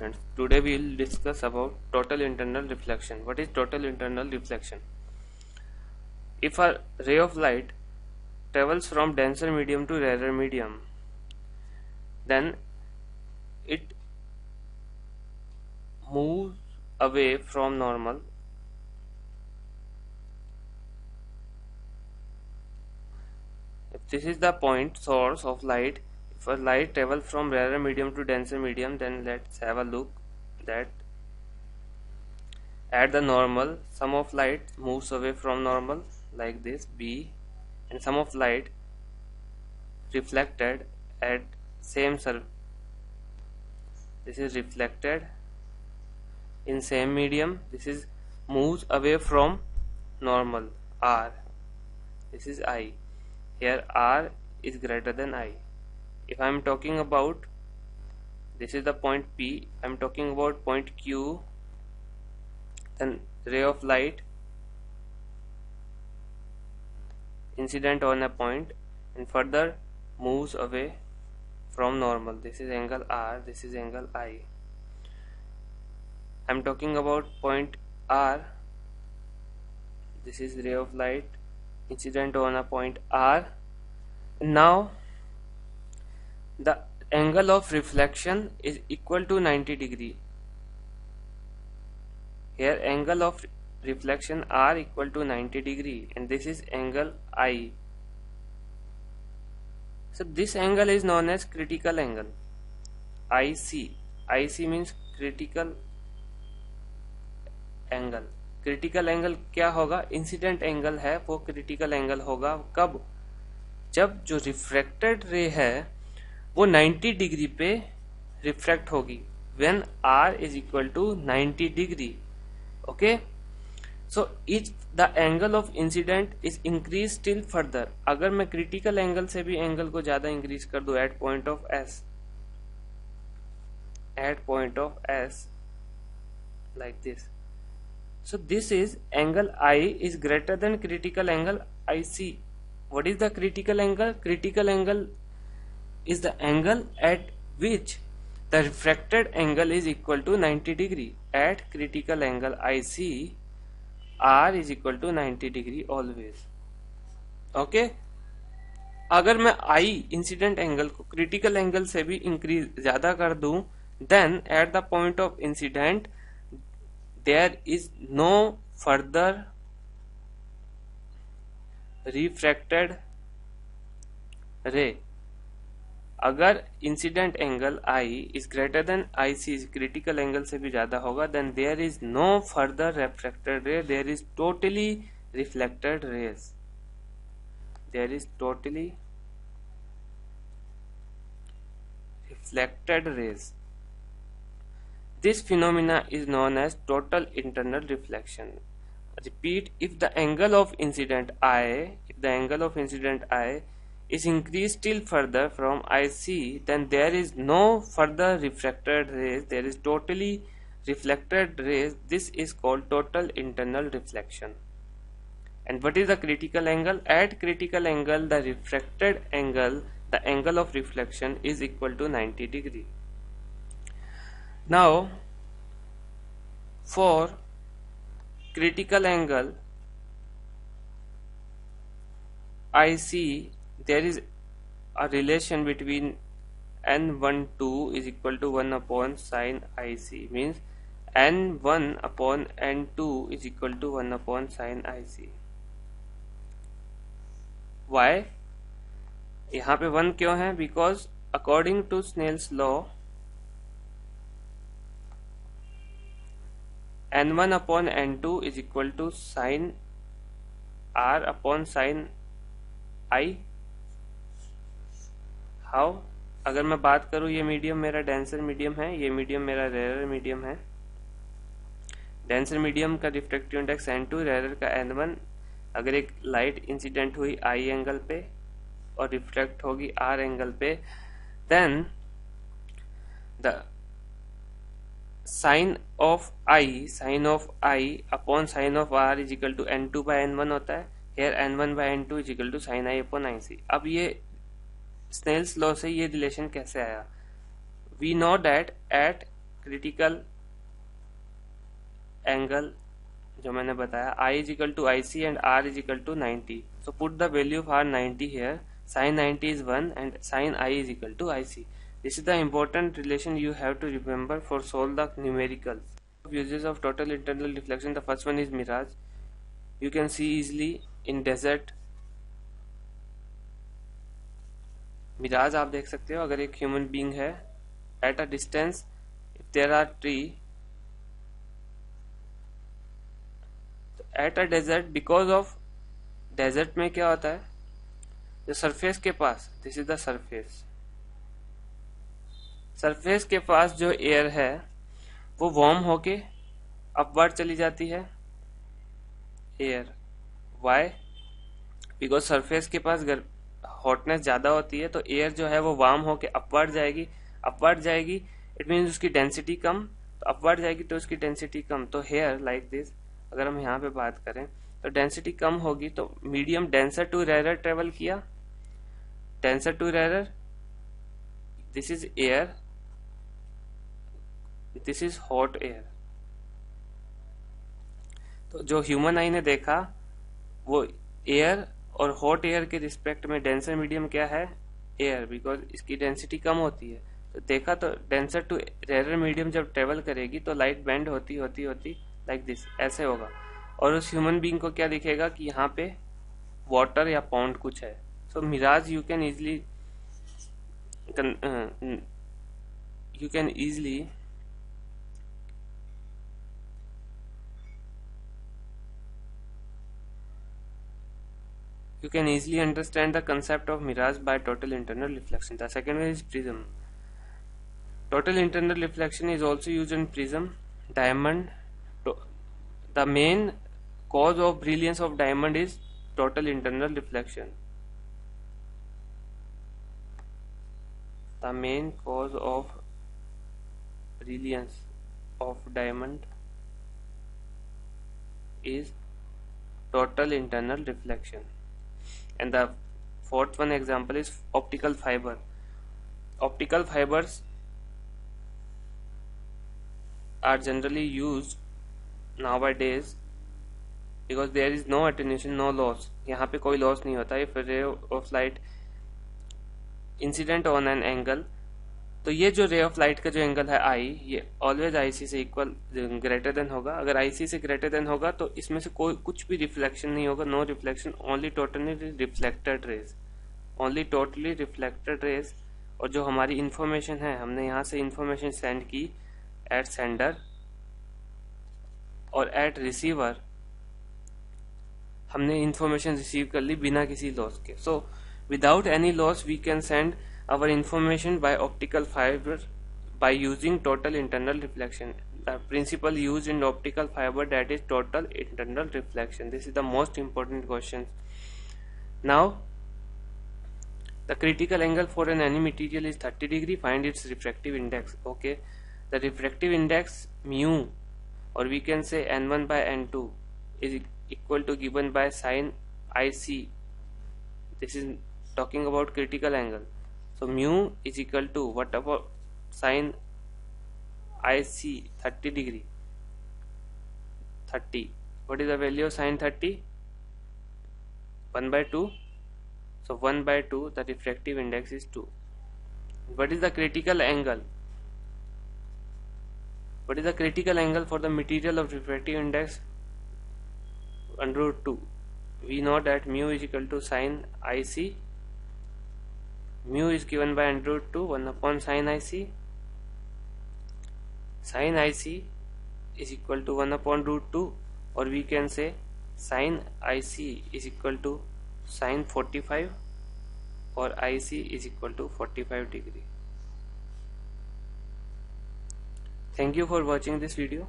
students. Today we will discuss about total internal reflection. What is total internal reflection? If a ray of light travels from denser medium to rarer medium, then it moves away from normal. If this is the point source of light, if a light travels from rarer medium to denser medium, then let's have a look that at the normal, sum of light moves away from normal like this B, and sum of light reflected at same surface, this is reflected in same medium, this is moves away from normal R, this is I. Here R is greater than I. If I am talking about, this is the point P, I am talking about point Q, then ray of light incident on a point and further moves away from normal. This is angle R, this is angle I. I am talking about point R, this is ray of light incident on a point R. Now the angle of reflection is equal to 90 degree. Here angle of reflection R equal to 90 degree and this is angle I. So this angle is known as critical angle, IC. IC means critical angle. Critical angle क्या होगा? Incident angle है वो critical angle होगा कब? जब जो refracted रे है वो 90 डिग्री पे रिफ्रैक्ट होगी, when R is equal to 90 degree. Okay, so if the angle of incident is increase still further, अगर मैं क्रिटिकल एंगल से भी एंगल को ज्यादा इंक्रीज कर दूं at point of S, at point of S like this. So this is angle I is greater than critical angle IC. What is the critical angle? Critical angle is the angle at which the refracted angle is equal to 90 degree. At critical angle IC, R is equal to 90 degree always. Okay? अगर मैं I incident angle को critical angle से भी increase ज्यादा कर दूं, then at the point of incident there is no further refracted ray. अगर incident angle I is greater than IC, critical angle से भी ज्यादा होगा, then there is no further refracted ray, there is totally reflected rays. There is totally reflected rays. This phenomena is known as total internal reflection. Repeat, if the angle of incident I, is increased still further from IC, then there is no further refracted rays, there is totally reflected rays. This is called total internal reflection. And what is the critical angle? At critical angle, the refracted angle, the angle of reflection is equal to 90 degree. Now for critical angle IC, there is a relation between N12 is equal to 1 upon sin IC, means N1 upon N2 is equal to 1 upon sin IC. Why? यहाँ पे 1 क्यों है? Because according to Snell's law, N1 upon N2 is equal to sin R upon sin I. How? अगर मैं बात करूँ, ये medium मेरा डेंसर मीडियम है, ये मीडियम मेरा रेयर मीडियम है. डेंसर मीडियम का रिफ्रैक्टिव इंडेक्स N2, रेयर का N1. अगर एक लाइट इंसिडेंट हुई I एंगल पे और रिफ्रैक्ट होगी R एंगल पे, then the sin of I upon sin of R is equal to N2 by N1 होता है. Here N1 by N2 is equal to sin I upon IC. अब ये Snell's law से ये relation कैसे आया? We know that at critical angle जो मैंने बताया, I is equal to IC and R is equal to 90. So put the value of R 90 here. Sin 90 is 1 and sin I is equal to IC. This is the important relation you have to remember for solve the numericals. Uses of total internal reflection. The first one is mirage. You can see easily in desert. Miraj आप देख सकते हो, अगर एक human being है at a distance, if there are tree, तो at a desert, because of desert में क्या होता है, जो सरफेस के पास, this is the surface, surface के पास जो एयर है वो वार्म होके अपवर्ड चली जाती है एयर. वाई? बिकॉज सरफेस के पास हॉटनेस ज्यादा होती है, तो एयर जो है वो वार्म होके अपवर्ड जाएगी. अपवर्ड जाएगी इट मीन्स उसकी डेंसिटी कम, तो अपवर्ड जाएगी तो उसकी डेंसिटी कम. तो हेयर लाइक दिस, अगर हम यहाँ पे बात करें तो डेंसिटी कम होगी, तो medium denser to rare travel किया, denser to rare, this is air, this is hot air. तो जो ह्यूमन आई ने देखा वो एयर और हॉट एयर के रिस्पेक्ट में डेंसर मीडियम क्या है, एयर, बिकॉज इसकी डेंसिटी कम होती है. तो देखा तो डेंसर टू रेयर मीडियम जब ट्रेवल करेगी तो लाइट बेंड होती होती होती लाइक दिस, ऐसे होगा, और उस ह्यूमन बीइंग को क्या दिखेगा कि यहाँ पे वाटर या पॉन्ड कुछ है. So mirage you can easily you can easily understand the concept of mirage by total internal reflection. The second one is prism. Total internal reflection is also used in prism, diamond. The main cause of brilliance of diamond is total internal reflection. The main cause of brilliance of diamond is total internal reflection. And the fourth one example is optical fiber. Optical fibers are generally used nowadays because there is no attenuation, no loss. यहाँ पे कोई loss नहीं होता. If a ray of light incident on an angle, तो ये जो ray of light का जो एंगल है आई, ये ऑलवेज आईसी से इक्वल ग्रेटर देन होगा. अगर आईसी से ग्रेटर देन होगा तो इसमें से कोई कुछ भी रिफ्लेक्शन नहीं होगा, no reflection, only totally reflected rays, only totally reflected rays. और जो हमारी इंफॉर्मेशन है, हमने यहाँ से इंफॉर्मेशन सेंड की एट सेंडर और एट रिसीवर, हमने इंफॉर्मेशन रिसीव कर ली बिना किसी लॉस के. So without any loss we can send our information by optical fiber by using total internal reflection. The principle used in optical fiber, that is total internal reflection. This is the most important question. Now the critical angle for an any material is 30 degree. Find its refractive index. Okay, the refractive index mu, or we can say n1 by n2 is equal to given by sin IC. This is talking about critical angle. So mu is equal to what about sin IC 30 degree, 30. What is the value of sin 30? 1 by 2. So 1 by 2, the refractive index is 2. What is the critical angle? What is the critical angle for the material of refractive index? Under root 2. We know that mu is equal to sin IC. Mu is given by under root 2, 1 upon sin IC. Sin IC is equal to 1 upon root 2, or we can say sin IC is equal to sin 45, or IC is equal to 45 degree. Thank you for watching this video.